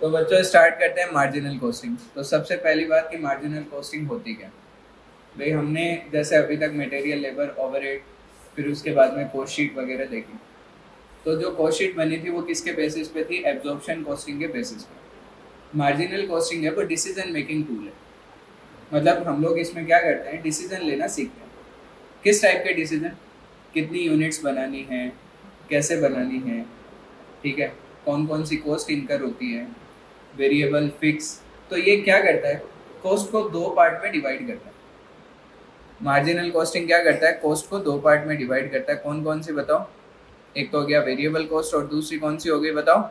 तो बच्चों स्टार्ट करते हैं मार्जिनल कॉस्टिंग। तो सबसे पहली बात कि मार्जिनल कॉस्टिंग होती क्या भाई, हमने जैसे अभी तक मटेरियल, लेबर, ओवरहेड, फिर उसके बाद में कॉस्ट शीट वगैरह देखी। तो जो कॉस्ट शीट बनी थी वो किसके बेसिस पे थी? एब्जॉर्प्शन कॉस्टिंग के बेसिस पे। मार्जिनल कॉस्टिंग है वो डिसीजन मेकिंग टूल है। मतलब हम लोग इसमें क्या करते हैं, डिसीजन लेना सीखते हैं। किस टाइप के डिसीजन? कितनी यूनिट्स बनानी है, कैसे बनानी है, ठीक है, कौन कौन सी कॉस्ट इनकर होती है, वेरिएबल, फिक्स। तो ये क्या करता है, कॉस्ट को दो पार्ट में डिवाइड करता है। मार्जिनल कॉस्टिंग क्या करता है, कॉस्ट को दो पार्ट में डिवाइड करता है। कौन कौन सी बताओ? एक तो हो गया वेरिएबल कॉस्ट और दूसरी कौन सी हो गई बताओ?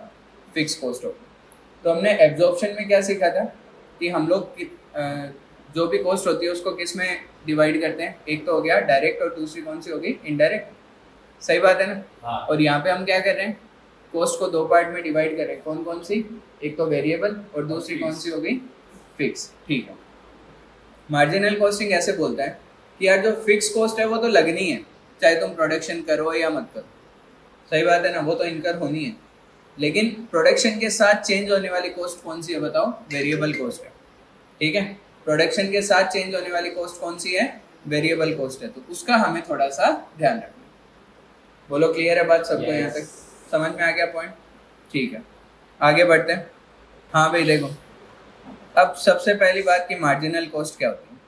फिक्स कॉस्ट हो गई। तो हमने एब्जॉर्प्शन में क्या सीखा था कि हम लोग जो भी कॉस्ट होती है उसको किस में डिवाइड करते हैं? एक तो हो गया डायरेक्ट और दूसरी कौन सी होगी? इनडायरेक्ट। सही बात है ना? हाँ। और यहाँ पे हम क्या कर रहे हैं, कॉस्ट को दो पार्ट में डिवाइड कर रहे हैं। कौन कौन सी? एक तो वेरिएबल और दूसरी कौन सी होगी? फिक्स। ठीक है। मार्जिनल कॉस्टिंग ऐसे बोलता है कि यार जो फिक्स कॉस्ट है वो तो लगनी है, चाहे तुम प्रोडक्शन करो या मत करो। सही बात है ना? वो तो इनकर होनी है। लेकिन प्रोडक्शन के साथ चेंज होने वाली कॉस्ट कौन सी है बताओ? वेरिएबल कॉस्ट है। ठीक है, प्रोडक्शन के साथ चेंज होने वाली कॉस्ट कौन सी है? वेरिएबल कॉस्ट है। तो उसका हमें थोड़ा सा ध्यान रखना है। बोलो क्लियर है बात सबको? यहाँ तक समझ में आ गया पॉइंट? ठीक है, आगे बढ़ते हैं। हाँ भाई देखो, अब सबसे पहली बात कि मार्जिनल कॉस्ट क्या होती है।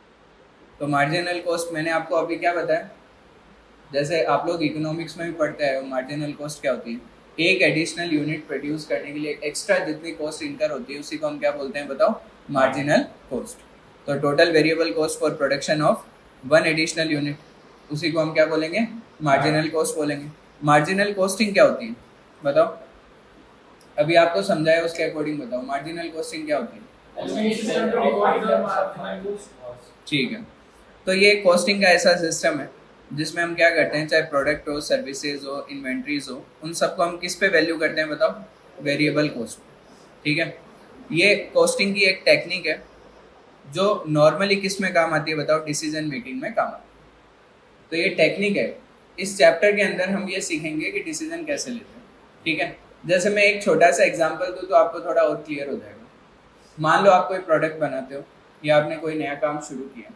तो मार्जिनल कॉस्ट मैंने आपको अभी क्या बताया, जैसे आप लोग इकोनॉमिक्स में भी पढ़ते हैं, मार्जिनल कॉस्ट क्या होती है? एक एडिशनल यूनिट प्रोड्यूस करने के लिए एक्स्ट्रा जितनी कॉस्ट इनकर होती है उसी को हम क्या बोलते हैं बताओ? Marginal cost. तो total variable cost for production of one additional unit, उसी को हम क्या बोलेंगे? मार्जिनल कॉस्ट बोलेंगे। मार्जिनल कॉस्टिंग क्या होती है बताओ? अभी आपको समझाया उसके अकॉर्डिंग बताओ, मार्जिनल कॉस्टिंग क्या होती है? ठीक है, तो ये कॉस्टिंग का ऐसा सिस्टम है जिसमें हम क्या करते हैं, चाहे प्रोडक्ट हो, सर्विसेज हो, इन्वेंट्रीज हो, उन सबको हम किस पे वैल्यू करते हैं बताओ? Variable cost. ठीक है, ये कॉस्टिंग की एक टेक्निक है जो नॉर्मली किस में काम आती है बताओ? डिसीजन मेकिंग में काम आती है। तो ये टेक्निक है, इस चैप्टर के अंदर हम ये सीखेंगे कि डिसीजन कैसे लेते हैं। ठीक है, जैसे मैं एक छोटा सा एग्जांपल दूं तो आपको थोड़ा और क्लियर हो जाएगा। मान लो आप कोई प्रोडक्ट बनाते हो या आपने कोई नया काम शुरू किया।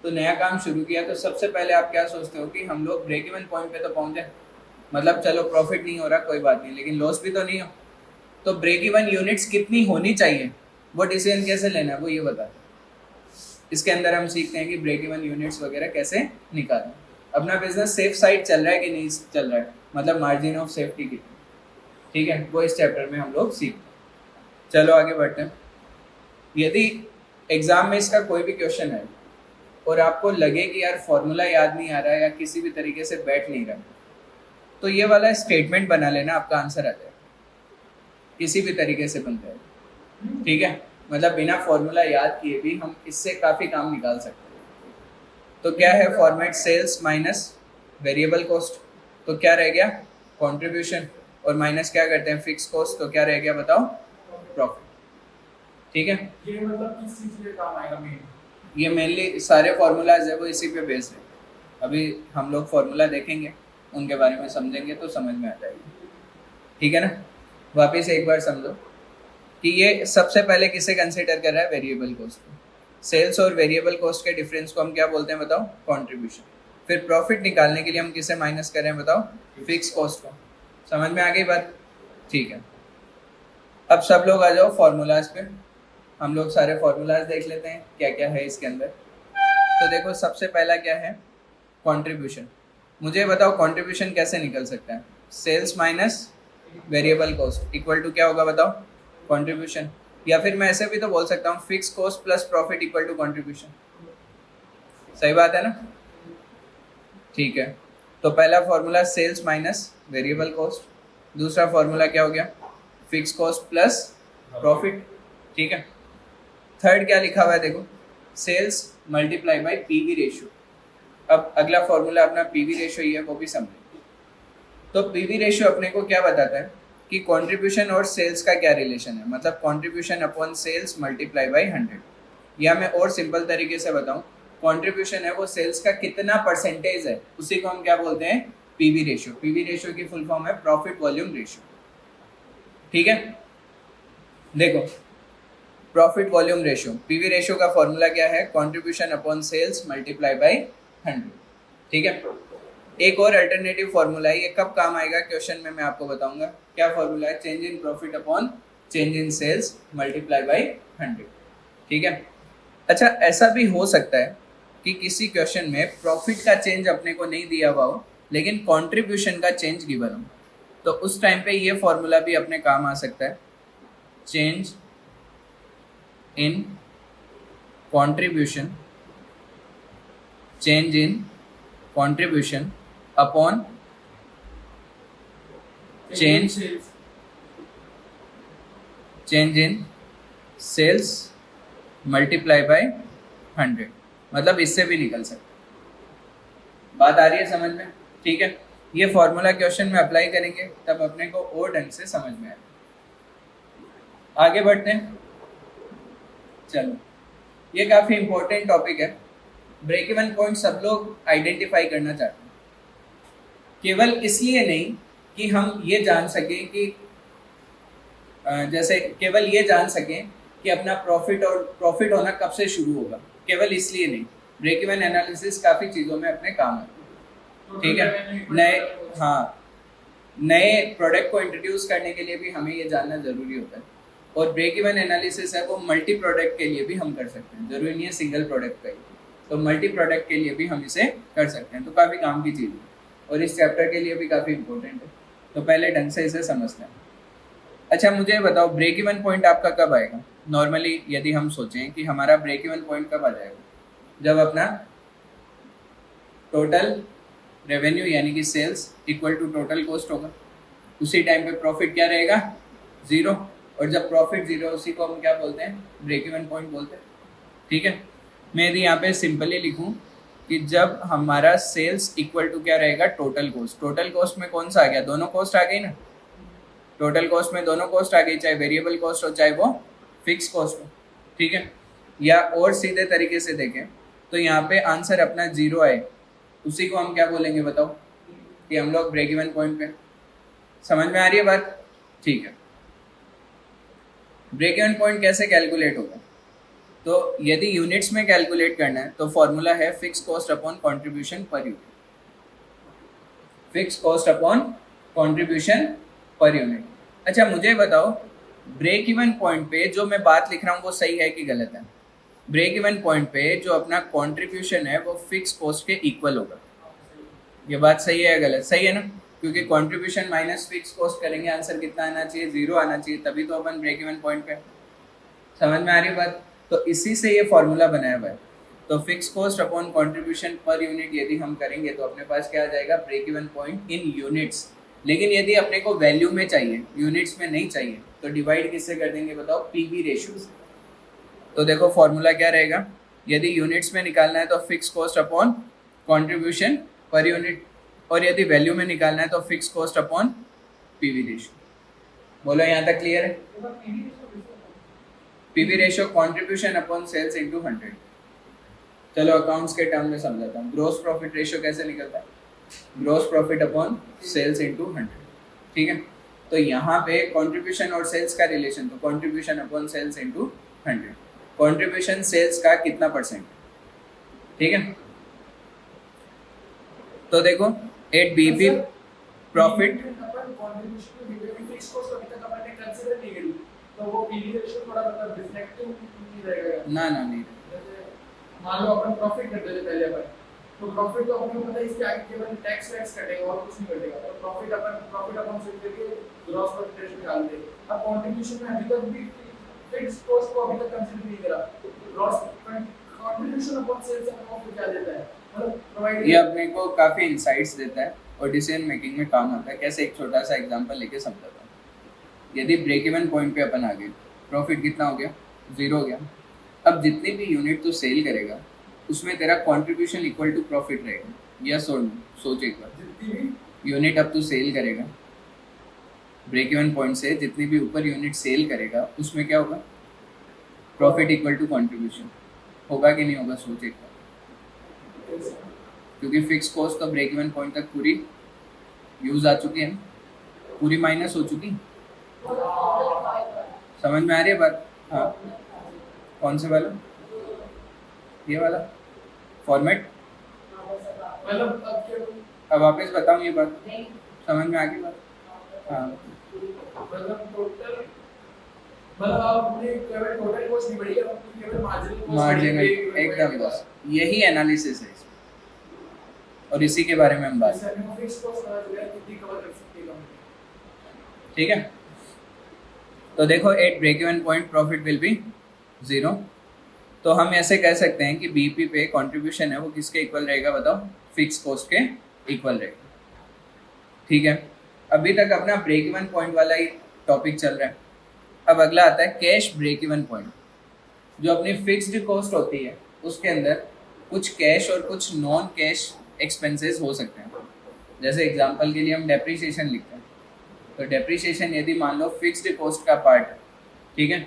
तो नया काम शुरू किया तो सबसे पहले आप क्या सोचते हो कि हम लोग ब्रेक इवन पॉइंट पे तो पहुंच जाए, मतलब चलो प्रॉफिट नहीं हो रहा कोई बात नहीं, लेकिन लॉस भी तो नहीं हो। तो ब्रेक इवन यूनिट्स कितनी होनी चाहिए, वो डिसीजन कैसे लेना है वो ये बता। इसके अंदर हम सीखते हैं कि ब्रेक इवन यूनिट्स वगैरह कैसे निकालें। अपना बिजनेस सेफ साइड चल रहा है कि नहीं चल रहा है, मतलब मार्जिन ऑफ सेफ्टी कितनी। ठीक है, वो इस चैप्टर में हम लोग सीखते हैं। चलो आगे बढ़ते हैं। यदि एग्जाम में इसका कोई भी क्वेश्चन है और आपको लगे कि यार फॉर्मूला याद नहीं आ रहा है या किसी भी तरीके से बैठ नहीं रहा, तो ये वाला स्टेटमेंट बना लेना, आपका आंसर आ जाएगा, किसी भी तरीके से बन जाएगा। ठीक है, मतलब बिना फॉर्मूला याद किए भी हम इससे काफ़ी काम निकाल सकते हैं। तो क्या है format? Sales minus variable cost, तो क्या रह गया? कॉन्ट्रीब्यूशन। और माइनस क्या करते हैं? फिक्स कॉस्ट, तो क्या रह गया बताओ? प्रॉफिट। ठीक है, ये मतलब किस चीज के काम आएगा मेन? ये मेनली सारे फॉर्मूलाज है वो इसी पे बेस्ड है। अभी हम लोग फॉर्मूला देखेंगे, उनके बारे में समझेंगे तो समझ में आ जाएगी। ठीक है ना? वापस एक बार समझो कि ये सबसे पहले किसे कंसिडर कर रहा है? वेरिएबल कॉस्ट को। सेल्स और वेरिएबल कॉस्ट के डिफरेंस को हम क्या बोलते हैं बताओ? कंट्रीब्यूशन। फिर प्रॉफिट निकालने के लिए हम किसे माइनस कर रहे हैं बताओ? फिक्स कॉस्ट को। समझ में आ गई बात? ठीक है, अब सब लोग आ जाओ फॉर्मूलाज पे। हम लोग सारे फॉर्मूलाज देख लेते हैं क्या क्या है इसके अंदर। तो देखो सबसे पहला क्या है? कंट्रीब्यूशन। मुझे बताओ कंट्रीब्यूशन कैसे निकल सकता है? Sales minus variable cost equal to क्या होगा बताओ? कंट्रीब्यूशन। या फिर मैं ऐसे भी तो बोल सकता हूँ fix cost plus profit equal to contribution. सही बात है ना? ठीक है, तो पहला formula sales minus variable cost, दूसरा फॉर्मूला क्या हो गया? Fix cost plus profit. ठीक है, थर्ड क्या लिखा हुआ है देखो? Sales multiply by PV ratio. अब अगला फॉर्मूला अपना पीवी रेशियो ही है, वो भी समझें। तो पीवी रेशियो अपने को क्या बताता है कि कंट्रीब्यूशन और सेल्स का क्या रिलेशन है, मतलब contribution upon sales multiply by 100। या मैं और सिंपल तरीके से बताऊं, कंट्रीब्यूशन है वो सेल्स का कितना परसेंटेज है, उसी को हम क्या बोलते हैं? PV ratio. पीवी रेशियो की फुल फॉर्म है प्रॉफिट वॉल्यूम रेशियो। ठीक है, देखो profit volume ratio, PV ratio का फॉर्मूला क्या है, contribution upon sales multiply by 100, ठीक है। एक और अल्टरनेटिव फॉर्मूला है, ये कब काम आएगा क्वेश्चन में मैं आपको बताऊंगा। क्या फॉर्मूला है, change in profit upon change in sales multiply by 100, ठीक है। अच्छा ऐसा भी हो सकता है कि किसी क्वेश्चन में प्रॉफिट का चेंज अपने को नहीं दिया हुआ हो लेकिन कंट्रीब्यूशन का चेंज गिवन हो, तो उस टाइम पे ये फॉर्मूला भी अपने काम आ सकता है, change in contribution, change in contribution upon change in sales multiply by 100, मतलब इससे भी निकल सकता है। बात आ रही है समझ में, ठीक है। ये फॉर्मूला क्वेश्चन में अप्लाई करेंगे तब अपने को और ढंग से समझ में आएगा। आगे बढ़ते हैं, चलो ये काफी इंपॉर्टेंट टॉपिक है। ब्रेक इवन पॉइंट सब लोग आइडेंटिफाई करना चाहते हैं, केवल इसलिए नहीं कि हम ये जान सकें कि जैसे केवल ये जान सकें कि अपना प्रॉफिट होना कब से शुरू होगा, केवल इसलिए नहीं। ब्रेक इवन एनालिसिस काफ़ी चीज़ों में अपने काम है, ठीक है। नए प्रोडक्ट को इंट्रोड्यूस करने के लिए भी हमें ये जानना ज़रूरी होता है। और ब्रेक इवन एनालिसिस है वो मल्टी प्रोडक्ट के लिए भी हम कर सकते हैं, ज़रूरी नहीं है सिंगल प्रोडक्ट का ही, तो मल्टी प्रोडक्ट के लिए भी हम इसे कर सकते हैं। तो काफ़ी काम की चीज़ है और इस चैप्टर के लिए भी काफ़ी इंपॉर्टेंट है, तो पहले ढंग से इसे समझते हैं। अच्छा मुझे बताओ ब्रेक इवन पॉइंट आपका कब आएगा। नॉर्मली यदि हम सोचें कि हमारा ब्रेक इवन पॉइंट कब आ जाएगा, जब अपना टोटल रेवेन्यू यानी कि sales equal to total cost होगा, उसी टाइम पे प्रॉफिट क्या रहेगा, ज़ीरो। और जब प्रॉफिट ज़ीरो उसी को हम क्या बोलते हैं, ब्रेक इवन पॉइंट बोलते हैं, ठीक है। मैं यदि यहाँ पे सिंपली लिखूँ कि जब हमारा सेल्स इक्वल टू क्या रहेगा, टोटल कॉस्ट। टोटल कॉस्ट में कौन सा आ गया, दोनों कॉस्ट आ गई ना। टोटल कॉस्ट में दोनों कॉस्ट आ गई, चाहे वेरिएबल कॉस्ट हो चाहे वो फिक्स कॉस्ट हो, ठीक है। या और सीधे तरीके से देखें तो यहाँ पे आंसर अपना जीरो आए, उसी को हम क्या बोलेंगे बताओ, कि हम लोग ब्रेक इवन पॉइंट पे। समझ में आ रही है बात, ठीक है। ब्रेक इवन पॉइंट कैसे कैलकुलेट होगा, तो यदि यूनिट्स में कैलकुलेट करना है तो फॉर्मूला है fix cost upon contribution per unit, fix cost upon contribution per unit. अच्छा मुझे बताओ ब्रेक इवन पॉइंट पे जो मैं बात लिख रहा हूँ वो सही है कि गलत है। ब्रेक इवन पॉइंट पे जो अपना कंट्रीब्यूशन है वो फिक्स कॉस्ट के इक्वल होगा, ये बात सही है या गलत, सही है ना। क्योंकि कंट्रीब्यूशन माइनस फिक्स कॉस्ट करेंगे आंसर कितना आना चाहिए, जीरो आना चाहिए, तभी तो अपन ब्रेक इवन पॉइंट पे। समझ में आ रही बात, तो इसी से ये फॉर्मूला बनाया हुआ है। तो fix cost upon contribution per unit यदि हम करेंगे तो अपने पास क्या आ जाएगा, break even point in units. लेकिन यदि अपने को वैल्यू में चाहिए, यूनिट्स में नहीं चाहिए, तो डिवाइड किससे कर देंगे बताओ, पीवी रेशियो से। तो देखो फॉर्मूला क्या रहेगा, यदि यूनिट्स में निकालना है तो fix cost upon contribution per unit, और यदि वैल्यू में निकालना है तो fix cost upon PV ratio. बोलो यहाँ तक क्लियर है। PV ratio contribution upon sales into 100। चलो अकाउंट्स के टर्म में समझाता हूँ। ग्रॉस प्रॉफिट रेशियो कैसे निकलता है, gross profit upon sales into 100, ठीक है। तो यहाँ पे कंट्रीब्यूशन और सेल्स का रिलेशन, तो contribution upon sales into 100। Contribution sales का कितना परसेंट, ठीक है। तो देखो एट बीपी प्रॉफिट, ना नहीं, मान लो अपन प्रॉफिट करते थे पहले अपन, तो प्रॉफिट तो अपन को पता है इसके आगे केवल टैक्स कटेगा और कुछ नहीं कटेगा। तो प्रॉफिट अपन से करके ग्रॉस प्रॉफिट रेशियो निकाल दे। अब कंट्रीब्यूशन में अभी तक भी फिक्स कॉस्ट को अभी तक कंसीडर नहीं करा। Gross contribution upon sales account क्या देता है, मतलब प्रोवाइड, ये अपने को काफी इनसाइट्स देता है और डिसीजन मेकिंग में काम आता है। कैसे, एक छोटा सा एग्जांपल लेके समझाता हूँ। यदि ब्रेक इवन पॉइंट पे अपन आ गए, प्रॉफिट कितना हो गया, जीरो हो गया। अब जितनी भी यूनिट तू सेल करेगा उसमें तेरा कंट्रीब्यूशन इक्वल टू प्रॉफिट रहेगा, यस और नो, सोच एक बार। जितनी भी यूनिट अब तू सेल करेगा ब्रेक इवन पॉइंट से, जितनी भी ऊपर यूनिट सेल करेगा उसमें क्या होगा, प्रॉफिट इक्वल टू कंट्रीब्यूशन होगा कि नहीं होगा, सोच एक बार। क्योंकि फिक्स कॉस्ट तो ब्रेक इवन पॉइंट तक पूरी यूज आ चुकी है, पूरी माइनस हो चुकी। समझ में आ रही है बात? हाँ, कौन से वाला? ये वाला फॉर्मेट? मतलब अब क्या अब वापस बताऊँ ये बात, समझ में आ गई बात? हाँ, मतलब टोटल मतलब आप अपने केवल टोटल कॉस्ट नहीं बढ़ी, आप अपनी केवल मार्जिनल कॉस्ट मार्जिनल, एकदम बस यही एनालिसिस है इसमें, और इसी के बारे में हम बात करें। फिक्स कॉस्ट कितनी कवर कर सकती है कंपनी, ठीक है, तो देखो at break even point profit will be 0। तो हम ऐसे कह सकते हैं कि बीपी पे कंट्रीब्यूशन है वो किसके इक्वल रहेगा बताओ? फिक्स कॉस्ट के इक्वल रहेगा। ठीक है, अभी तक अपना ब्रेक इवन पॉइंट वाला ही टॉपिक चल रहा है। अब अगला आता है कैश ब्रेक इवन पॉइंट। जो अपनी फिक्स्ड कॉस्ट होती है उसके अंदर कुछ कैश और कुछ नॉन कैश एक्सपेंसेस हो सकते हैं। जैसे एग्जांपल के लिए हम डेप्रिसिएशन लिखते हैं, तो डेप्रिसिएशन यदि मान लो फिक्स्ड कॉस्ट का पार्ट है, ठीक है,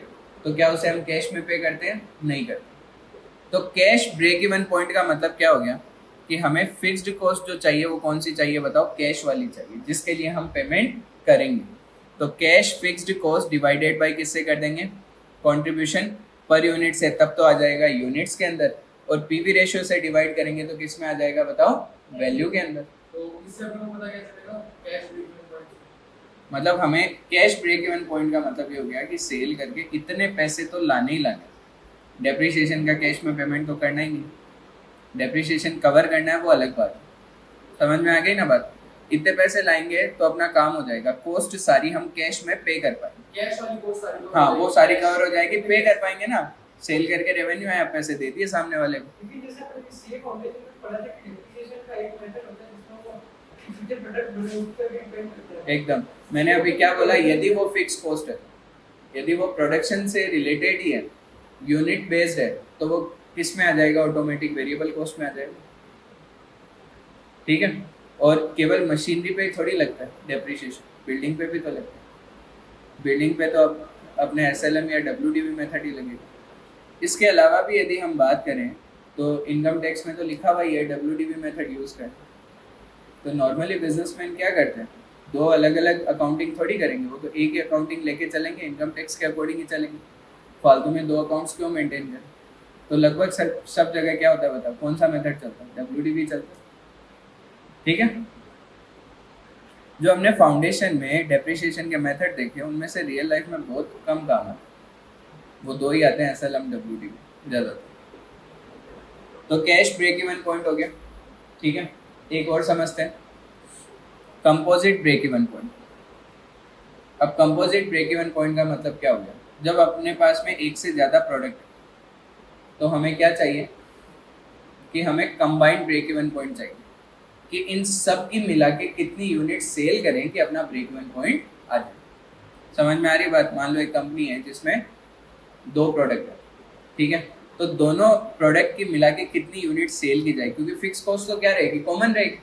तो क्या उसे हम कैश में पे करते हैं? नहीं करते। तो कैश ब्रेक इवन पॉइंट का मतलब क्या हो गया कि हमें फिक्स्ड कॉस्ट जो चाहिए वो कौन सी चाहिए बताओ? कैश वाली चाहिए, जिसके लिए हम पेमेंट करेंगे। तो cash fixed cost divided by किससे कर देंगे? कंट्रीब्यूशन पर यूनिट से, तब तो आ जाएगा यूनिट्स के अंदर, और पीवी रेशियो से डिवाइड करेंगे तो किस में आ जाएगा बताओ? वैल्यू के अंदर। तो इससे अपने को पता क्या चलेगा कैश ब्रेक इवन पॉइंट, मतलब हमें कैश ब्रेक इवन पॉइंट का मतलब ये हो गया कि सेल करके इतने पैसे तो लाने ही लाने। डेप्रिसिएशन का कैश में पेमेंट तो करना ही नहीं, डेप्रिसिएशन कवर करना है वो अलग बात है। समझ में आ गई ना बात? इतने पैसे लाएंगे तो अपना काम हो जाएगा, कॉस्ट सारी हम कैश में पे कर पाएंगे। कैश वाली कॉस्ट सारी cover हाँ, हो वो जाएगी। सारी कवर हो जाएगी, पे कर पाएंगे ना। सेल करके रेवेन्यू है, पैसे दे दिए सामने वाले को। क्योंकि जैसे अपन सीए फाउंडेशन में पढ़ा था कि डेप्रिसिएशन का एक मेथड होता है जिसमें वो फ्यूचर प्रोडक्ट यूज करके पेमेंट करते हैं। एकदम, मैंने अभी क्या बोला? यदि वो फिक्स कॉस्ट है, यदि वो प्रोडक्शन से रिलेटेड ही है, यूनिट बेस्ड है, तो वो किस में आ जाएगा? ऑटोमेटिक वेरिएबल कॉस्ट में आ जाएगा। ठीक है, और केवल मशीनरी पे थोड़ी लगता है डेप्रिसिएशन, बिल्डिंग पे भी तो लगता है। बिल्डिंग पे तो अब अपने एसएलएम या डब्ल्यूडीवी मेथड ही लगेगा। इसके अलावा भी यदि हम बात करें तो इनकम टैक्स में तो लिखा हुआ ही है डब्ल्यूडीवी मेथड यूज़ करें। तो नॉर्मली बिजनेसमैन क्या करते हैं? दो अलग अलग अकाउंटिंग थोड़ी करेंगे, वो तो एक ही अकाउंटिंग लेके चलेंगे, इनकम टैक्स के अकॉर्डिंग ही चलेंगे। फालतू में दो अकाउंट्स क्यों मेंटेन करें? तो लगभग सब जगह क्या होता है बताओ? कौन सा मेथड चलता है? डब्ल्यूडीवी चलता है। ठीक है, जो हमने फाउंडेशन में डेप्रिसिएशन के मेथड देखे उनमें से रियल लाइफ में बहुत कम काम आते हैं। वो दो ही आते हैं, एसएलएम डब्ल्यूडीवी ज़्यादातर। तो कैश ब्रेक इवन पॉइंट हो गया। ठीक है, एक और समझते हैं कंपोजिट ब्रेक इवन पॉइंट। अब कंपोजिट ब्रेक इवन पॉइंट का मतलब क्या हो गया? जब अपने पास में एक से ज़्यादा प्रोडक्ट तो हमें क्या चाहिए कि हमें कंबाइंड ब्रेक इवन पॉइंट चाहिए कि इन सब की मिला के कितनी यूनिट सेल करें कि अपना ब्रेक इवन पॉइंट आ जाए। समझ में आ रही बात? मान लो एक कंपनी है जिसमें दो प्रोडक्ट है, ठीक है, तो दोनों प्रोडक्ट की मिला के कितनी यूनिट सेल की जाए, क्योंकि फिक्स कॉस्ट तो क्या रहेगी? कॉमन रहेगी।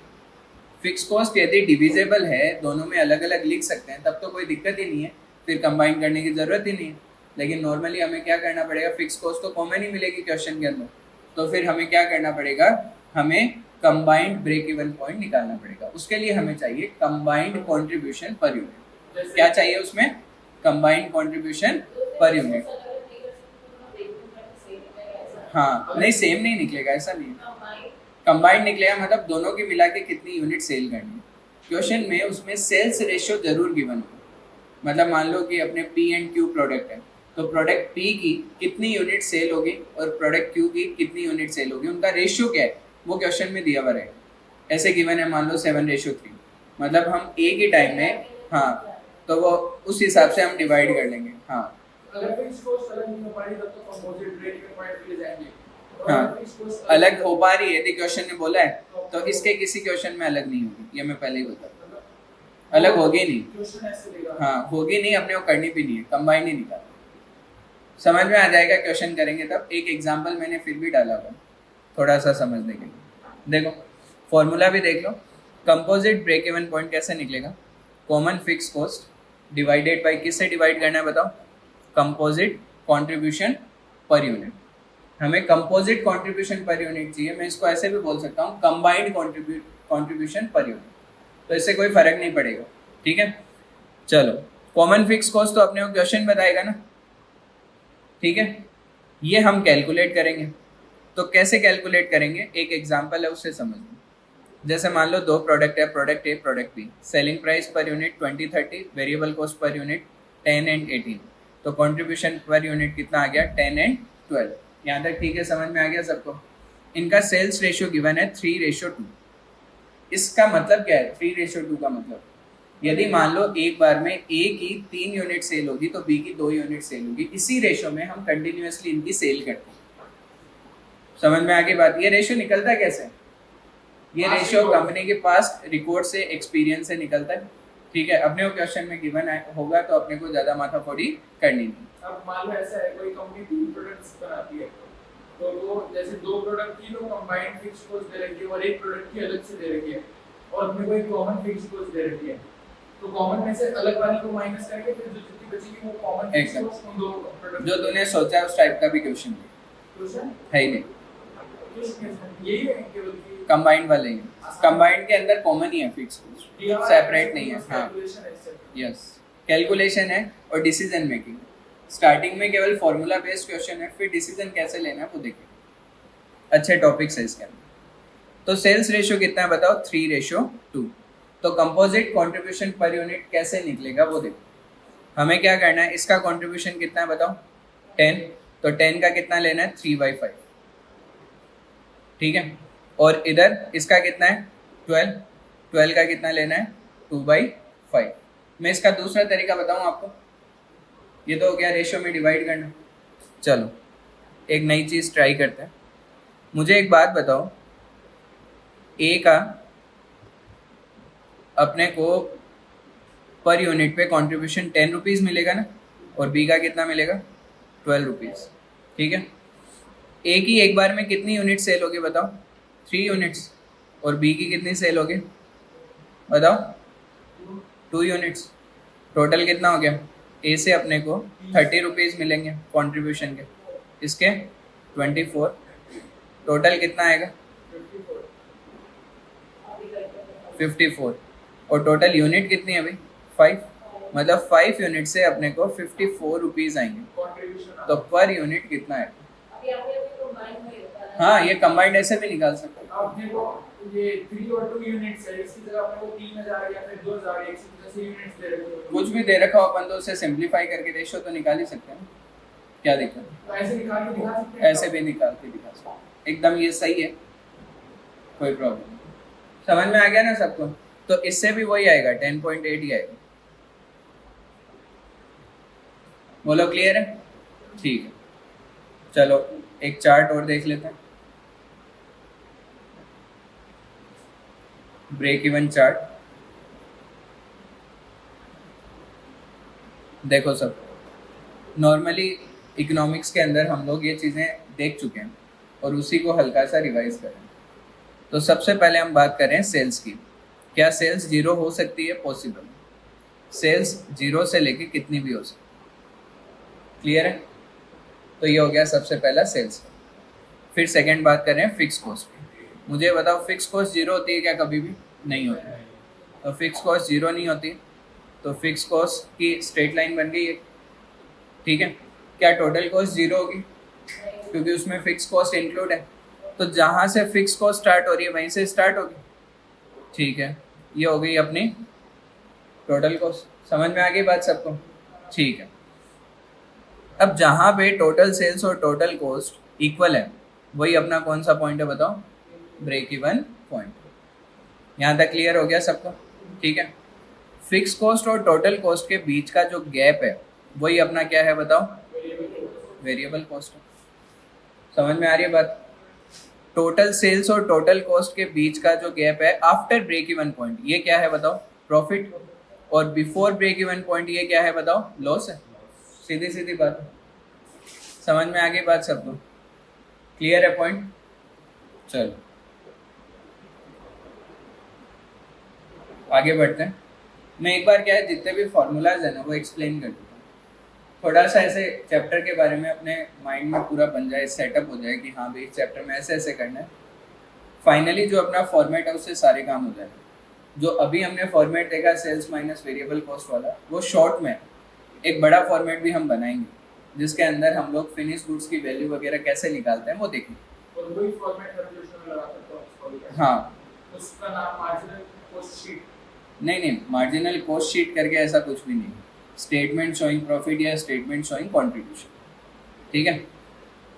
फिक्स कॉस्ट यदि डिविजेबल है, दोनों में अलग अलग लिख सकते हैं, तब तो कोई दिक्कत ही नहीं है, फिर कंबाइन करने की ज़रूरत ही नहीं है। लेकिन नॉर्मली हमें क्या करना पड़ेगा? फिक्स कॉस्ट तो कॉमन ही मिलेगी क्वेश्चन के अंदर, तो फिर हमें क्या करना पड़ेगा? हमें कंबाइंड ब्रेक इवन पॉइंट निकालना पड़ेगा। उसके लिए हमें चाहिए कंबाइंड कंट्रीब्यूशन पर यूनिट। क्या चाहिए उसमें? Combined contribution per unit. हाँ, नहीं सेम नहीं निकलेगा, ऐसा नहीं है। कंबाइंड निकलेगा मतलब दोनों की मिला के कितनी यूनिट सेल करनी है। क्वेश्चन में उसमें सेल्स रेशियो जरूर गिवन हो। मतलब मान लो कि अपने पी एंड क्यू प्रोडक्ट है, तो प्रोडक्ट पी की कितनी यूनिट सेल होगी और प्रोडक्ट क्यू की कितनी यूनिट सेल होगी, उनका रेशियो क्या है वो क्वेश्चन में दिया हुआ रहेगा। ऐसे गिवन है मान लो 7:3, मतलब हम एक ही टाइम में, हाँ, तो वो उस हिसाब से हम डिवाइड कर लेंगे। हाँ, अगर फिक्स कॉस्ट अलग नहीं हो पा रही तब तो कंपोजिट ब्रेक इवन पॉइंट के लिए जाएंगे। हाँ, अलग हो पा रही है यदि क्वेश्चन ने बोला है तो इसके किसी क्वेश्चन में अलग नहीं होगी, ये मैं पहले ही बता दूं। अलग होगी नहीं, क्वेश्चन ऐसे देगा। हाँ होगी नहीं, अपने को करनी भी नहीं है, कंबाइन ही निकाल। समझ में आ जाएगा क्वेश्चन करेंगे तब। एक एग्जांपल मैंने फिर भी डाला हुआ थोड़ा सा समझने के लिए। देखो फॉर्मूला भी देख लो। कंपोजिट ब्रेक इवन पॉइंट कैसे निकलेगा? Common fix cost divided by किससे डिवाइड करना है बताओ? Composite contribution per unit. हमें कंपोजिट कंट्रीब्यूशन पर यूनिट चाहिए, मैं इसको ऐसे भी बोल सकता हूँ कंबाइंड कंट्रीब्यूशन पर यूनिट, तो इससे कोई फर्क नहीं पड़ेगा। ठीक है, चलो कॉमन फिक्स कॉस्ट तो अपने को क्वेश्चन बताएगा ना, ठीक है, ये हम कैलकुलेट करेंगे। तो कैसे कैलकुलेट करेंगे, एक एग्जांपल है उससे समझ लो। जैसे मान लो दो प्रोडक्ट है, product A product B, selling price per unit 20-30, variable cost per unit 10 and 18। तो कंट्रीब्यूशन पर यूनिट कितना आ गया, 10 एंड 12। यहाँ तक ठीक है, समझ में आ गया सबको। इनका सेल्स रेशियो गिवन है 3:2। इसका मतलब क्या है 3:2 का मतलब, यदि मान लो एक बार में ए की 3 यूनिट सेल होगी तो बी की 2 यूनिट सेल होगी, इसी रेशियो में हम कंटिन्यूअसली इनकी सेल करते हैं। समझ में आ गई बात। ये रेशियो निकलता कैसे, ये रेशियो कंपनी के पास रिकॉर्ड से, एक्सपीरियंस से निकलता है। ठीक है, अपने को क्वेश्चन में गिवन होगा तो अपने को ज्यादा माथाफोड़ी करनी नहीं। अब मान लो ऐसा है कोई कंपनी 3 प्रोडक्ट्स बनाती है, तो वो जैसे 2 प्रोडक्ट की लोग कंबाइंड फिक्स कॉस्ट दे रखी है और एक प्रोडक्ट की अलग से दे रखी है, और अपने को एक कॉमन फिक्स कॉस्ट दे रखी है। तो कॉमन में से अलग वाली को माइनस करेंगे, फिर जो जितनी बचेगी वो कॉमन फिक्स कॉस्ट उन दो प्रोडक्ट। जो तूने सोचा है उस टाइप का भी क्वेश्चन है ही नहीं, यही है केवल कंबाइंड वाले ही। कंबाइंड के अंदर कॉमन ही है फिक्स कॉस्ट, सेपरेट नहीं है। हाँ यस, कैलकुलेशन है और डिसीजन मेकिंग। स्टार्टिंग में केवल फॉर्मूला बेस्ड क्वेश्चन है, फिर डिसीजन कैसे लेना है वो देखिए। अच्छे टॉपिक्स है इसके अंदर। तो सेल्स रेशियो कितना है बताओ, 3:2। तो कंपोजिट कंट्रीब्यूशन पर यूनिट कैसे निकलेगा वो देखो। हमें क्या करना है, इसका कंट्रीब्यूशन कितना है बताओ, 10। तो 10 का कितना लेना है, 3/5। ठीक है, और इधर इसका कितना है, 12। 12 का कितना लेना है, 2/5। मैं इसका दूसरा तरीका बताऊं आपको, ये तो हो गया रेशियो में डिवाइड करना। चलो एक नई चीज़ ट्राई करते हैं। मुझे एक बात बताओ, ए का अपने को पर यूनिट पे कंट्रीब्यूशन 10 रुपीज़ मिलेगा ना, और बी का कितना मिलेगा, 12 रुपीज़। ठीक है, ए की एक बार में कितनी यूनिट सेल होगी बताओ, 3 यूनिट्स। और बी की कितनी सेल होगी बताओ, 2 यूनिट्स। टोटल कितना हो गया, ए से अपने को 30 रुपीज़ मिलेंगे कंट्रीब्यूशन के, इसके 24। टोटल कितना आएगा, 54। और टोटल यूनिट कितनी है भाई, 5। मतलब 5 यूनिट से अपने को 54 रुपीज़ आएंगे। तो पर यूनिट कितना है, हाँ ये कंबाइंड ऐसे भी निकाल सकते हैं। अब देखो ये 3 और 2 यूनिट्स है, इसकी जगह अपने को 3000 या फिर 2000 180 यूनिट्स दे रखे हो, कुछ भी दे रखा हो अपन तो उसे सिंपलीफाई करके रेशियो तो निकाल ही सकते हैं, क्या दिक्कत है। तो ऐसे निकाल के दिखा सकते हैं, ऐसे भी निकाल के दिखा सकते हैं, एकदम ये सही है, कोई प्रॉब्लम नहीं। समझ में आ गया ना सबको। तो इससे भी वही आएगा, 10.8 ही आएगा। बोलो क्लियर है, ठीक है। चलो एक चार्ट और देख लेते हैं, ब्रेक इवन चार्ट। देखो सब, नॉर्मली इकोनॉमिक्स के अंदर हम लोग ये चीज़ें देख चुके हैं और उसी को हल्का सा रिवाइज करें। तो सबसे पहले हम बात करें सेल्स की। क्या सेल्स जीरो हो सकती है, पॉसिबल। सेल्स जीरो से लेके कितनी भी हो सकती, क्लियर है। तो ये हो गया सबसे पहला सेल्स। फिर सेकंड बात करें फिक्स कॉस्ट की। मुझे बताओ फिक्स कॉस्ट जीरो होती है क्या, कभी भी नहीं होती है। तो फिक्स कॉस्ट जीरो नहीं होती, तो फिक्स कॉस्ट की स्ट्रेट लाइन बन गई है। ठीक है, क्या टोटल कॉस्ट जीरो होगी, क्योंकि उसमें फिक्स कॉस्ट इंक्लूड है। तो जहाँ से फिक्स कॉस्ट स्टार्ट हो रही है वहीं से स्टार्ट होगी। ठीक है, ये हो गई अपनी टोटल कॉस्ट। समझ में आ गई बात सबको, ठीक है। अब जहाँ पे टोटल सेल्स और टोटल कॉस्ट इक्वल है, वही अपना कौन सा पॉइंट है बताओ, ब्रेक इवन पॉइंट। यहाँ तक क्लियर हो गया सबको, ठीक है। फिक्स कॉस्ट और टोटल कॉस्ट के बीच का जो गैप है वही अपना क्या है बताओ, वेरिएबल कॉस्ट। समझ में आ रही है बात। टोटल सेल्स और टोटल कॉस्ट के बीच का जो गैप है आफ्टर ब्रेक इवन पॉइंट, ये क्या है बताओ, प्रॉफिट। और बिफोर ब्रेक इवन पॉइंट ये क्या है बताओ, लॉस है। सीधी सीधी बात, समझ में आ गई बात सबको, क्लियर है पॉइंट। चलो आगे बढ़ते हैं। मैं एक बार क्या है जितने भी फॉर्मूलाज है ना वो एक्सप्लेन कर दूँ, थोड़ा सा ऐसे चैप्टर के बारे में अपने माइंड में पूरा बन जाए, सेटअप हो जाए कि हाँ भाई इस चैप्टर में ऐसे ऐसे करना है। फाइनली जो अपना फॉर्मेट है उससे सारे काम हो जाए। जो अभी हमने फॉर्मेट देखा सेल्स माइनस वेरिएबल कॉस्ट वाला, वो शॉर्ट में एक बड़ा फॉर्मेट भी हम बनाएंगे, जिसके अंदर हम लोग फिनिश गुड्स की वैल्यू वगैरह कैसे निकालते हैं वो देखेंगे। और वही फॉर्मेट कैलकुलेशन में लगा सकते हो। हाँ, उसका नाम मार्जिनल कॉस्ट शीट। नहीं, मार्जिनल कॉस्ट शीट करके ऐसा कुछ भी नहीं, स्टेटमेंट शोइंग प्रॉफिट या स्टेटमेंट शोइंग कॉन्ट्रीब्यूशन, ठीक है।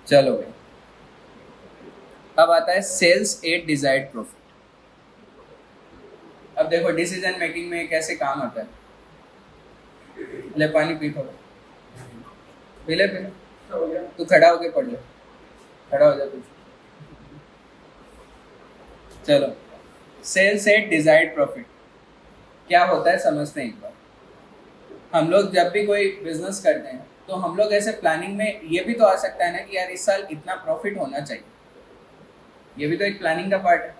चलो भाई, अब आता है सेल्स एट डिजायर्ड प्रॉफिट। अब देखो डिसीजन मेकिंग में कैसे काम आता है। ले पानी पी, थोड़ा पी ले। तू खड़ा होके पढ़ ले, खड़ा हो जा कुछ। चलो, सेल्स एट डिजायर्ड प्रॉफिट क्या होता है समझते हैं एक बार। हम लोग जब भी कोई बिजनेस करते हैं तो हम लोग ऐसे प्लानिंग में ये भी तो आ सकता है ना कि यार इस साल इतना प्रॉफिट होना चाहिए, ये भी तो एक प्लानिंग का पार्ट है।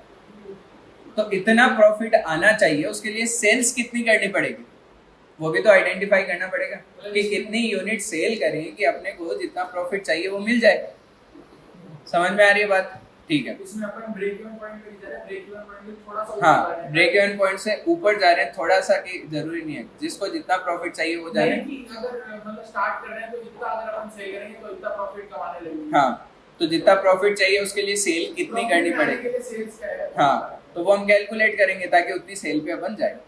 तो इतना प्रॉफिट आना चाहिए, उसके लिए सेल्स कितनी करनी पड़ेगी वो भी तो आइडेंटिफाई करना पड़ेगा कि कितनी यूनिट सेल करें कि अपने को जितना प्रॉफिट चाहिए वो मिल जाए। समझ में आ रही है बात? ठीक है। इसमें अपन ब्रेक इवन पॉइंट पे जा रहे हैं, ब्रेक इवन पॉइंट से थोड़ा सा हाँ, ब्रेक इवन पॉइंट से ऊपर जा रहे हैं थोड़ा सा, कि जरूरी नहीं है जिसको जितना प्रॉफिट चाहिए वो जा रहे हैं। अगर मतलब स्टार्ट कर रहे हैं तो इतना अगर अपन सेल करेंगे तो इतना प्रॉफिट कमाने लगेंगे। हाँ, तो जितना प्रॉफिट चाहिए उसके लिए सेल कितनी करनी पड़ेगी। हाँ, तो वो हम कैलकुलेट करेंगे ताकि उतनी सेल पे अपन जाए।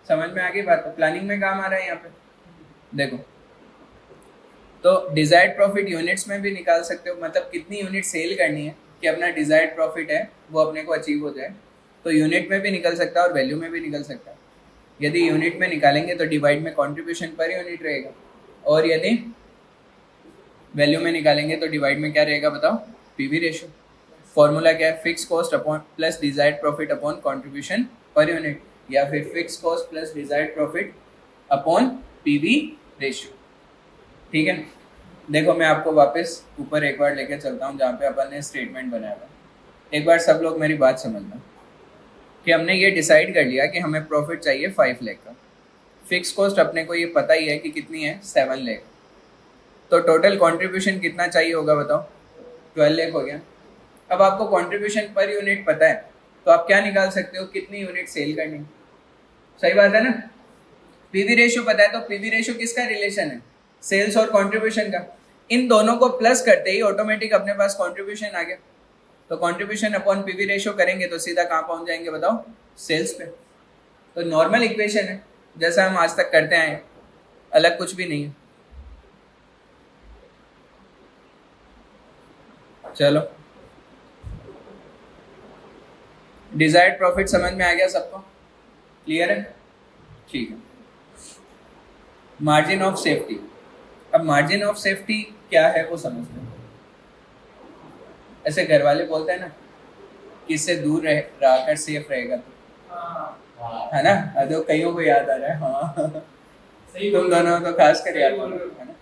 समझ में आ गई बात? तो प्लानिंग में काम आ रहा है यहाँ पे। देखो, तो डिजायर्ड प्रॉफिट यूनिट्स में भी निकाल सकते हो, मतलब कितनी यूनिट सेल करनी है कि अपना डिजायर्ड प्रॉफिट है वो अपने को अचीव हो जाए। तो यूनिट में भी निकल सकता है और वैल्यू में भी निकल सकता है। यदि यूनिट में निकालेंगे तो डिवाइड में कंट्रीब्यूशन पर यूनिट रहेगा, और यदि वैल्यू में निकालेंगे तो डिवाइड में क्या रहेगा बताओ? PV ratio. फॉर्मूला क्या है? Fix cost upon plus desired profit upon contribution per unit, या फिर fix cost plus desired profit upon PV ratio. ठीक है। देखो, मैं आपको वापस ऊपर एक बार लेकर चलता हूँ जहाँ पे अपन ने स्टेटमेंट बनाया था। एक बार सब लोग मेरी बात समझना कि हमने ये डिसाइड कर लिया कि हमें प्रॉफिट चाहिए 5 लाख का। फिक्स कॉस्ट अपने को ये पता ही है कि कितनी है, 7 लाख। तो टोटल कंट्रीब्यूशन कितना चाहिए होगा बताओ? 12 लाख हो गया। अब आपको कंट्रीब्यूशन पर यूनिट पता है तो आप क्या निकाल सकते हो? कितनी यूनिट सेल करनी। सही बात है ना? पीवी रेशियो पता है तो पीवी रेशियो किसका रिलेशन है? सेल्स और कंट्रीब्यूशन का। इन दोनों को प्लस करते ही ऑटोमेटिक अपने पास कंट्रीब्यूशन आ गया। तो कंट्रीब्यूशन अपॉन पीवी रेशियो करेंगे तो सीधा कहाँ पहुंच जाएंगे बताओ? सेल्स पे। तो नॉर्मल इक्वेशन है जैसा हम आज तक करते आए, अलग कुछ भी नहीं है। चलो, डिजायर्ड प्रॉफिट समझ में आ गया सबको? क्लियर है? ठीक है। Margin of safety. अब मार्जिन ऑफ सेफ्टी क्या है वो समझते हैं। ऐसे घर वाले बोलते हैं ना कि इससे दूर रहकर सेफ रहेगा तो, है ना? तो कईयों को याद आ रहा है। हाँ, तुम दोनों तो खास कर याद है ना?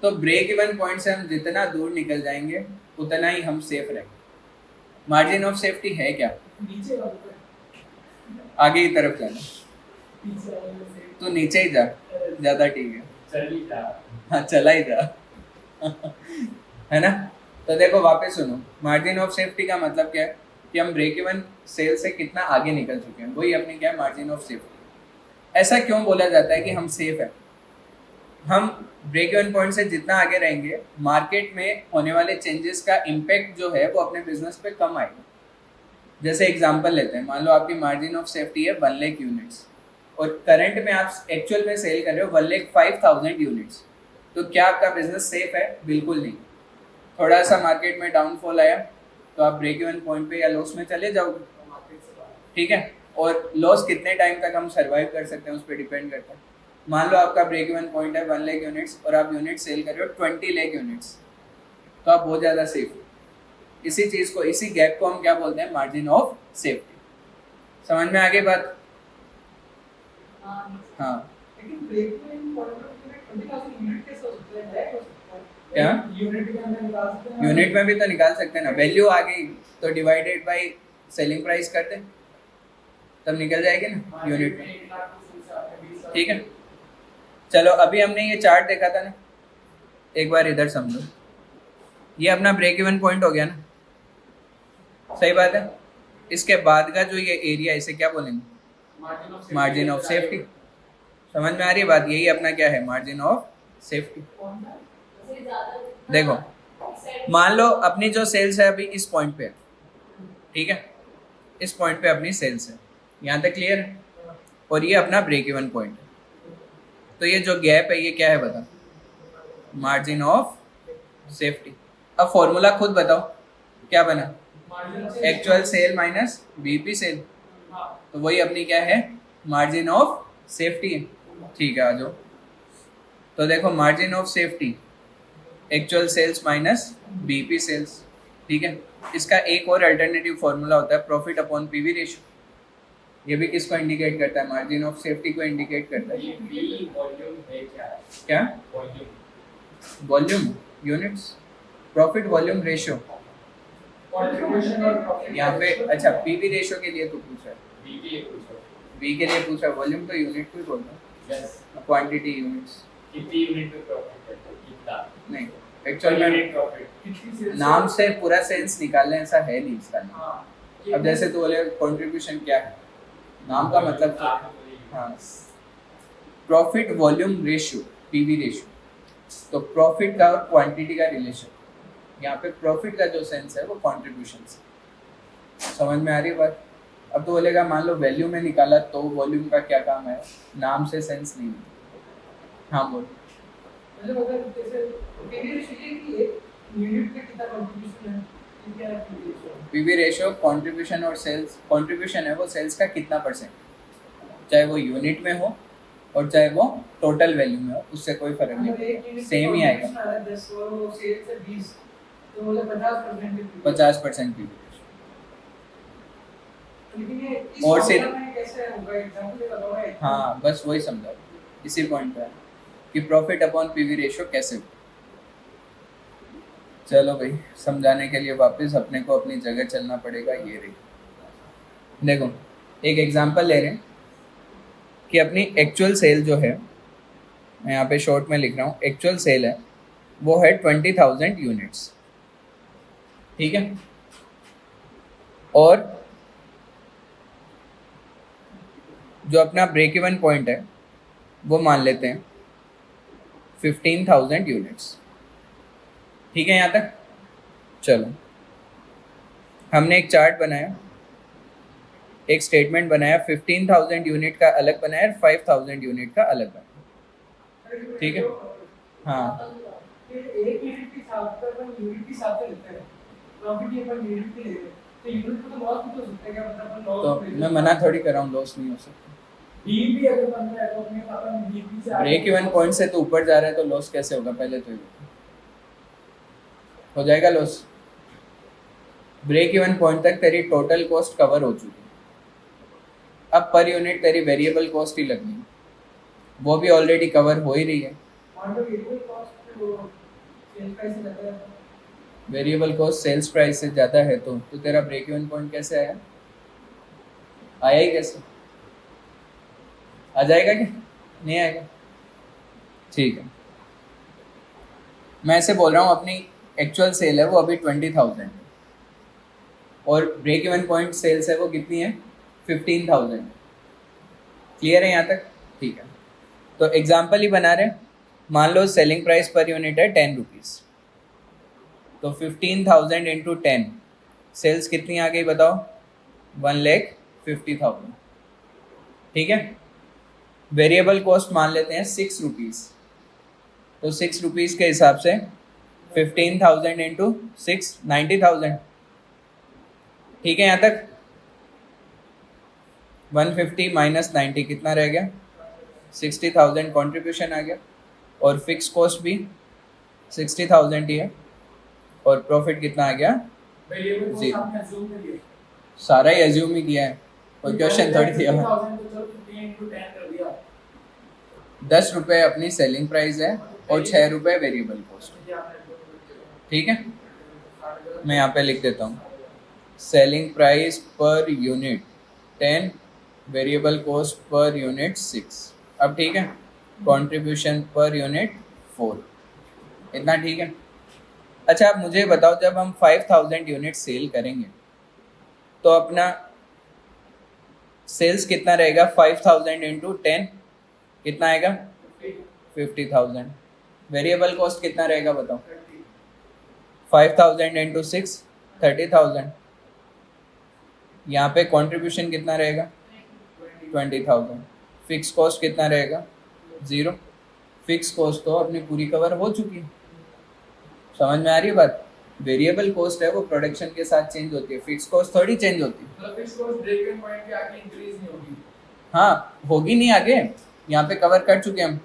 तो ब्रेक इवन पॉइंट से हम जितना दूर निकल जाएंगे उतना ही हम सेफ रहेंगे। मार्जिन ऑफ सेफ्टी है क्या? आगे की तरफ जाना। तो नीचे ही जा, ज्यादा ठीक है। हाँ, चला ही जा। है ना? तो देखो वापस सुनो, मार्जिन ऑफ सेफ्टी का मतलब क्या है कि हम ब्रेक इवन सेल से कितना आगे निकल चुके हैं, वही अपनी क्या है? Margin of safety. ऐसा क्यों बोला जाता है कि हम सेफ है? हम ब्रेक इवन पॉइंट से जितना आगे रहेंगे मार्केट में होने वाले चेंजेस का इम्पैक्ट जो है वो अपने बिजनेस पे कम आएगा। जैसे एग्जांपल लेते हैं, मान लो आपकी मार्जिन ऑफ सेफ्टी है 1 लाख यूनिट्स और करंट में आप एक्चुअल में सेल कर रहे हो 1,05,000 यूनिट्स, तो क्या आपका बिजनेस सेफ है? बिल्कुल नहीं। थोड़ा सा मार्केट में डाउनफॉल आया तो आप ब्रेक इवन पॉइंट पे या लॉस में चले जाओगे। ठीक है। और लॉस कितने टाइम तक हम सर्वाइव कर सकते हैं उस पर डिपेंड करता है। मान लो आपका ब्रेक इवन पॉइंट है 1 लाख यूनिट्स और आप यूनिट सेल कर रहे हो 20 लाख यूनिट्स, तो आप बहुत ज़्यादा सेफ हो। इसी चीज़ को, इसी गैप को हम क्या बोलते हैं? Margin of safety. समझ में आ गई बात? हाँ। क्या? यूनिट में भी तो निकाल सकते हैं ना। वैल्यू आ गई तो डिवाइडेड बाय सेलिंग प्राइस करते हैं, तब निकल जाएगी ना यूनिट में। ठीक है। चलो, अभी हमने ये चार्ट देखा था ना, एक बार इधर समझो। ये अपना ब्रेक इवन पॉइंट हो गया ना, सही बात है। इसके बाद का जो ये एरिया, इसे क्या बोलेंगे? Margin of safety. समझ में आ रही है बात? यही अपना क्या है? Margin of safety. देखो मान लो अपनी जो सेल्स है अभी इस पॉइंट पे है, ठीक है, इस पॉइंट पे अपनी सेल्स है, यहाँ तक क्लियर है, और ये अपना ब्रेक इवन पॉइंट है। तो ये जो गैप है ये क्या है बता, मार्जिन ऑफ सेफ्टी। अब फॉर्मूला खुद बताओ क्या बना, actual sale minus BP sale, तो वही अपनी क्या है, मार्जिन ऑफ सेफ्टी है। ठीक है, आ जाओ। तो देखो margin of safety actual sales minus BP sales, ठीक है। इसका एक और अल्टरनेटिव फॉर्मूला होता है प्रॉफिट अपॉन पीवी रेशियो। ये भी किसको इंडिकेट करता है, मार्जिन ऑफ सेफ्टी को इंडिकेट करता है। क्या volume, units, profit volume ratio यहाँ पे। अच्छा पीवी रेशियो के लिए तो पूछा है, वी के लिए पूछा, वॉल्यूम तो यूनिट को ही बोलना है, क्वांटिटी यूनिट्स, कितनी यूनिट पे प्रॉफिट करते हो, कितना नहीं एक्चुअल में प्रॉफिट नाम से पूरा सेंस निकालने ऐसा है नहीं इसका नाम। अब जैसे तू बोले कंट्रीब्यूशन क्या है, नाम का मतलब तो हाँ, profit volume ratio PV ratio, तो प्रॉफिट का और क्वांटिटी का रिलेशन। यहाँ पे प्रॉफिट का जो सेंस है वो कंट्रीब्यूशन से। समझ में आ रही है बात। अब तो बोलेगा मान लो वैल्यू में निकाला तो वॉल्यूम का क्या काम है, नाम से सेंस नहीं। हाँ बोल। मतलब अगर जैसे यूनिट पे कितना कंट्रीब्यूशन है, पीवी रेशियो कंट्रीब्यूशन और सेल्स, कंट्रीब्यूशन है वो सेल्स का कितना परसेंट, चाहे वो यूनिट में हो और चाहे वो टोटल वैल्यू में हो, उससे कोई फर्क नहीं, सेम ही आएगा। 50% पीवी रेशियो और सिर्फ हाँ बस वही समझा, इसी पॉइंट पे कि प्रॉफिट अपॉन पीवी रेशियो कैसे हो। चलो भाई, समझाने के लिए वापस अपने को अपनी जगह चलना पड़ेगा। ये रही देखो, एक एग्जांपल ले रहे हैं कि अपनी एक्चुअल सेल जो है, मैं यहाँ पे शॉर्ट में लिख रहा हूँ, एक्चुअल सेल है वो है 20,000 यूनिट्स, ठीक है। और जो अपना ब्रेक इवन पॉइंट है वो मान लेते हैं 15,000 यूनिट्स, ठीक है यहाँ तक। चलो हमने एक चार्ट बनाया, एक स्टेटमेंट बनाया, 15,000 यूनिट का अलग बनाया और 5,000 यूनिट का अलग बनाया, ठीक है। हाँ एक यूनिट के साथ अपन यूनिट के साथ लेते हैं, प्रॉफिट ये अपन यूनिट के ले रहे हैं, तो यूनिट को तो लॉस भी हो सकता है, क्या मतलब अपन लॉस, तो मैं मना थोड़ी कर रहा हूँ, लॉस नहीं हो सकता। भी अगर बन रहा है तो अपने अपन बीपी से ब्रेक इवन पॉइंट से तो ऊपर जा रहा है तो लॉस कैसे होगा, पहले तो ये हो जाएगा लॉस। ब्रेक इवन पॉइंट तक तेरी टोटल कॉस्ट कवर हो चुकी है, अब पर यूनिट तेरी वेरिएबल कॉस्ट ही लगनी है, वो भी ऑलरेडी कवर हो ही रही है। वेरिएबल कॉस्ट सेल्स प्राइस से ज़्यादा है तो तेरा ब्रेक इवन पॉइंट कैसे आया, आया ही कैसे, आ जाएगा क्या, नहीं आएगा। ठीक है, मैं ऐसे बोल रहा हूँ अपनी एक्चुअल सेल है वो अभी 20,000 है और ब्रेक इवन पॉइंट सेल्स है वो कितनी है, 15,000। क्लियर है यहाँ तक, ठीक है। तो एग्जाम्पल ही बना रहे, मान लो सेलिंग प्राइस पर यूनिट है 10 रुपीज़, तो 15,000 इंटू 10 सेल्स कितनी आ गई बताओ, 1,50,000, ठीक है। वेरिएबल कॉस्ट मान लेते हैं 6 रुपीज़, तो 6 रुपीज़ के हिसाब से 15,000 इंटू 6 90,000, ठीक है यहाँ तक। 150 माइनस 90 कितना रह गया, 60,000 कंट्रीब्यूशन आ गया, और फिक्स कॉस्ट भी 60,000 ही है, और प्रॉफिट कितना आ गया, सारा ही एज्यूम ही किया है, कोई क्वेश्चन थोड़ी दिया है। 10 रुपये अपनी सेलिंग प्राइस है और 6 रुपये वेरिएबल कॉस्ट, ठीक है। मैं यहाँ पे लिख देता हूँ, selling price per unit 10, variable cost per unit 6, अब ठीक है, कंट्रीब्यूशन पर यूनिट 4, इतना ठीक है। अच्छा आप मुझे बताओ, जब हम 5,000 यूनिट सेल करेंगे तो अपना सेल्स कितना रहेगा, 5,000 इंटू 10 कितना आएगा, 50,000, वेरिएबल कॉस्ट कितना रहेगा बताओ? 30 5000 इंटू 6 30,000। यहाँ पे कंट्रीब्यूशन कितना रहेगा? 20,000। फिक्स कॉस्ट कितना रहेगा? 0। फिक्स कॉस्ट तो अपनी पूरी कवर हो चुकी है। समझ में आ रही है बात? वेरिएबल कॉस्ट है वो प्रोडक्शन के साथ चेंज होती है, फिक्स कॉस्ट थोड़ी चेंज होती है। मतलब fix cost break even point के आगे इंक्रीज नहीं होगी। हाँ होगी नहीं आगे, यहाँ पे कवर कर चुके हम।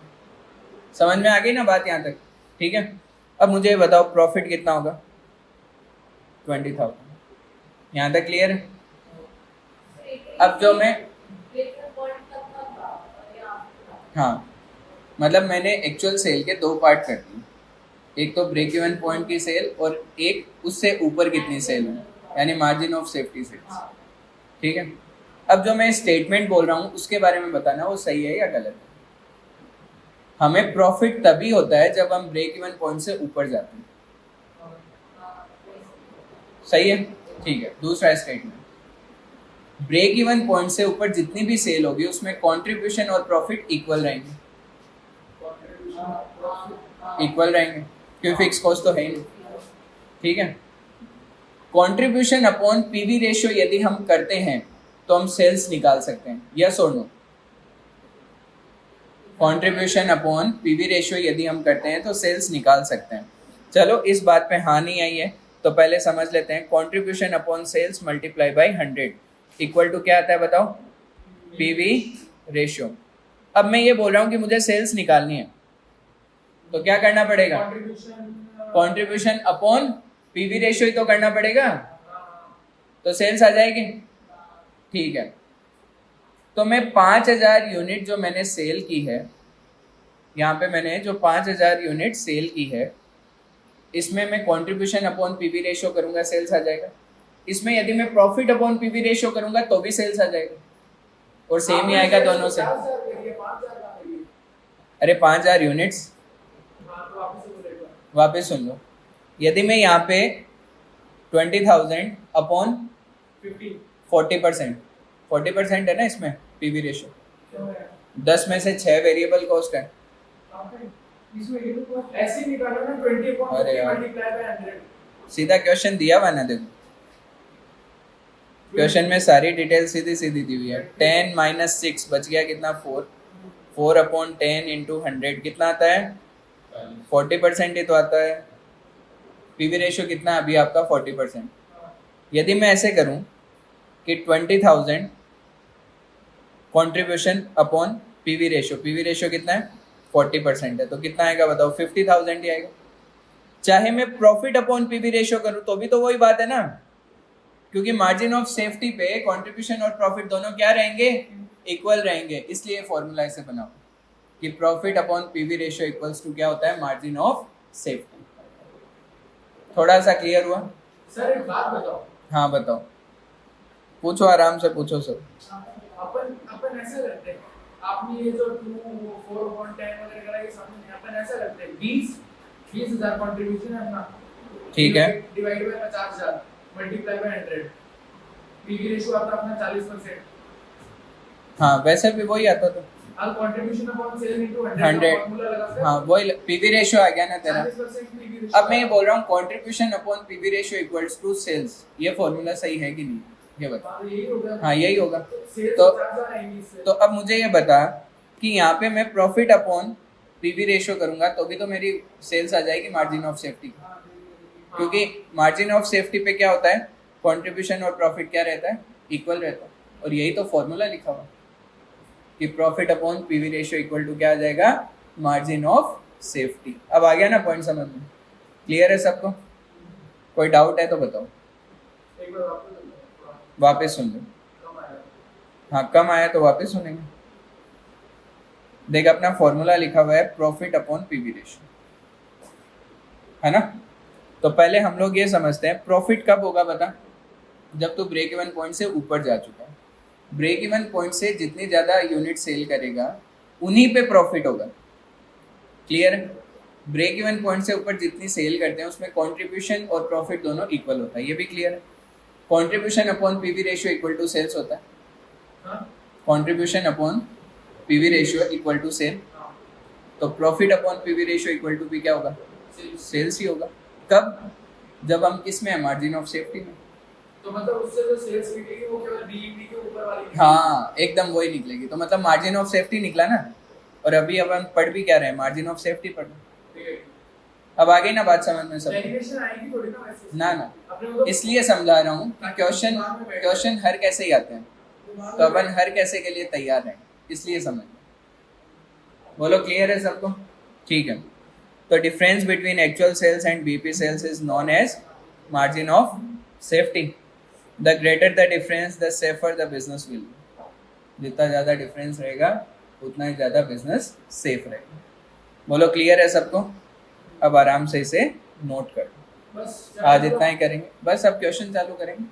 समझ में आ गई ना बात यहाँ तक? ठीक है। अब मुझे ये बताओ प्रॉफिट कितना होगा? 20,000। यहाँ तक क्लियर है? अब जो मैं हाँ मतलब मैंने एक्चुअल सेल के 2 पार्ट कर दिए, एक तो ब्रेक इवन पॉइंट की सेल और एक उससे ऊपर कितनी सेल है, यानी मार्जिन ऑफ सेफ्टी सेल्स। ठीक है। अब जो मैं स्टेटमेंट बोल रहा हूँ उसके बारे में बताना वो सही है या गलत है। हमें प्रॉफिट तभी होता है जब हम ब्रेक इवन पॉइंट से ऊपर जाते हैं। सही है? ठीक है। दूसरा स्टेटमेंट, ब्रेक इवन पॉइंट से ऊपर जितनी भी सेल होगी उसमें कंट्रीब्यूशन और प्रॉफिट इक्वल रहेंगे। इक्वल रहेंगे क्योंकि फिक्स कॉस्ट तो है ही नहीं। ठीक है। कंट्रीब्यूशन अपॉन पीवी रेशियो यदि हम करते हैं तो हम सेल्स निकाल सकते हैं, यस और no? Contribution upon PV ratio यदि हम करते हैं तो सेल्स निकाल सकते हैं। चलो इस बात पे हाँ नहीं आई है तो पहले समझ लेते हैं। Contribution upon sales multiply by 100 equal to क्या आता है बताओ? PV ratio. अब मैं ये बोल रहा हूँ कि मुझे सेल्स निकालनी है तो क्या करना पड़ेगा? कंट्रीब्यूशन अपॉन पीवी रेशियो ही तो करना पड़ेगा, तो सेल्स आ जाएगी। ठीक है। तो मैं 5000 यूनिट जो मैंने सेल की है, यहाँ पे मैंने जो 5000 यूनिट सेल की है, इसमें मैं कंट्रीब्यूशन अपॉन पीवी रेशियो करूंगा, सेल्स आ जाएगा। इसमें यदि मैं प्रॉफिट अपॉन पीवी रेशियो करूंगा तो भी सेल्स आ जाएगा, और सेम ही आएगा दोनों से। अरे 5000 यूनिट्स, वापस सुन लो। यदि मैं यहाँ पे 20,000 अपॉन 40% है ना इसमें पीवी रेशियो, 10 में से 6 वेरिएबल कॉस्ट है। ऐसे निकालो ना 20 अपॉन 50 मल्टीप्लाई बाय 100। सीधा क्वेश्चन दिया हुआ ना, देखो क्वेश्चन में सारी डिटेल सीधी सीधी दी हुई है। 10 माइनस 6 बच गया कितना? 4। 4 अपॉन 10 इंटू 100 कितना आता है? 40% ही तो आता है। पीवी रेशियो कितना है अभी आपका? 40%। यदि मैं ऐसे करूं कि 20,000 कंट्रीब्यूशन अपॉन पीवी रेशियो कितना है? 40% है, तो कितना आएगा बताओ? 50,000 ही आएगा। चाहे मैं प्रॉफिट अपॉन पीवी रेशियो करूं तो भी तो वही बात है ना, क्योंकि मार्जिन ऑफ सेफ्टी पे कंट्रीब्यूशन और प्रॉफिट दोनों क्या रहेंगे? इक्वल रहेंगे। इसलिए फॉर्मूला ऐसे बनाओ कि profit upon PV ratio equals to क्या होता है? Margin of safety. थोड़ा सा क्लियर हुआ? सर एक बात बताओ। हाँ बताओ, पूछो, आराम से पूछो सर। अपन ऐसा करते हैं, आपने ये जो 2 4 अपॉन 10 वगैरह करा, ये समझ अपन ऐसा करते हैं 20,000 कंट्रीब्यूशन है अपना, ठीक है, divide by 50,000 multiply by 100। PV ratio आता अपना 40%। हाँ वैसे भी वही आता था। अब contribution upon sale into 100 formula लगाते हैं। हाँ वही पीवी रेशियो आ गया ना तेरा। 40% पीवी रेशियो। अब मैं ये बोल रहा हूँ contribution upon PV ratio equals to sales, ये फॉर्मूला सही है कि नहीं? ये बता। यही होगा। हाँ यही होगा। तो तो अब मुझे ये बता कि यहाँ पे मैं प्रॉफिट अपॉन पीवी रेशियो करूंगा तो भी तो मेरी सेल्स आ जाएगी मार्जिन ऑफ सेफ्टी, क्योंकि मार्जिन ऑफ सेफ्टी पे क्या होता है? कंट्रीब्यूशन और प्रॉफिट क्या रहता है? इक्वल रहता है। और यही तो फॉर्मूला लिखा हुआ कि profit upon PV ratio equal to क्या आ जाएगा? Margin of safety. अब आ गया ना पॉइंट समझ में? क्लियर है सबको? कोई डाउट है तो बताओ। एक बार वापस सुन लो। हाँ कम आया तो वापस सुनेंगे। देख अपना फॉर्मूला लिखा हुआ है प्रॉफिट अपॉन पीवी रेशियो, है ना? तो पहले हम लोग ये समझते हैं प्रॉफिट कब होगा बता? जब तू ब्रेक इवन पॉइंट से ऊपर जा चुका है। ब्रेक इवन पॉइंट से जितनी ज़्यादा यूनिट सेल करेगा उन्हीं पे प्रॉफिट होगा। क्लियर है? ब्रेक इवन पॉइंट से ऊपर जितनी सेल करते हैं उसमें कंट्रीब्यूशन और प्रॉफिट दोनों इक्वल होता है, ये भी क्लियर है? Contribution upon PV ratio equal to sales होता है। Contribution upon PV ratio equal to sale. तो profit upon PV ratio equal to P क्या होगा? Sales। सेल्स ही होगा। कब? जब हम किस में है? मार्जिन ऑफ सेफ्टी में। तो मतलब उससे जो सेल्स निकलेगी वो केवल बीईपी के ऊपर वाली निकलेगी। हाँ एकदम वही निकलेगी। तो मतलब मार्जिन ऑफ सेफ्टी निकला ना। और अभी अपन पढ़ भी क्या रहे हैं? मार्जिन ऑफ सेफ्टी पढ़ रहे हैं। ठीक है। अब आ गई ना बात समझ में सब? डेरिवेशन आएगी थोड़ी ना वैसे। ना अपने को तो इसलिए समझा रहा हूँ कि क्वेश्चन हर कैसे ही आते हैं, तो अपन हर कैसे के लिए तैयार हैं, इसलिए समझ। बोलो क्लियर है सबको? ठीक है। तो difference between actual sales and BP sales is known as margin of safety. The greater the difference the safer the business will. जितना ज़्यादा डिफरेंस रहेगा उतना ही ज़्यादा बिजनेस सेफ रहेगा। बोलो क्लियर है सबको? अब आराम से इसे नोट कर। बस आज इतना ही करेंगे, बस अब क्वेश्चन चालू करेंगे।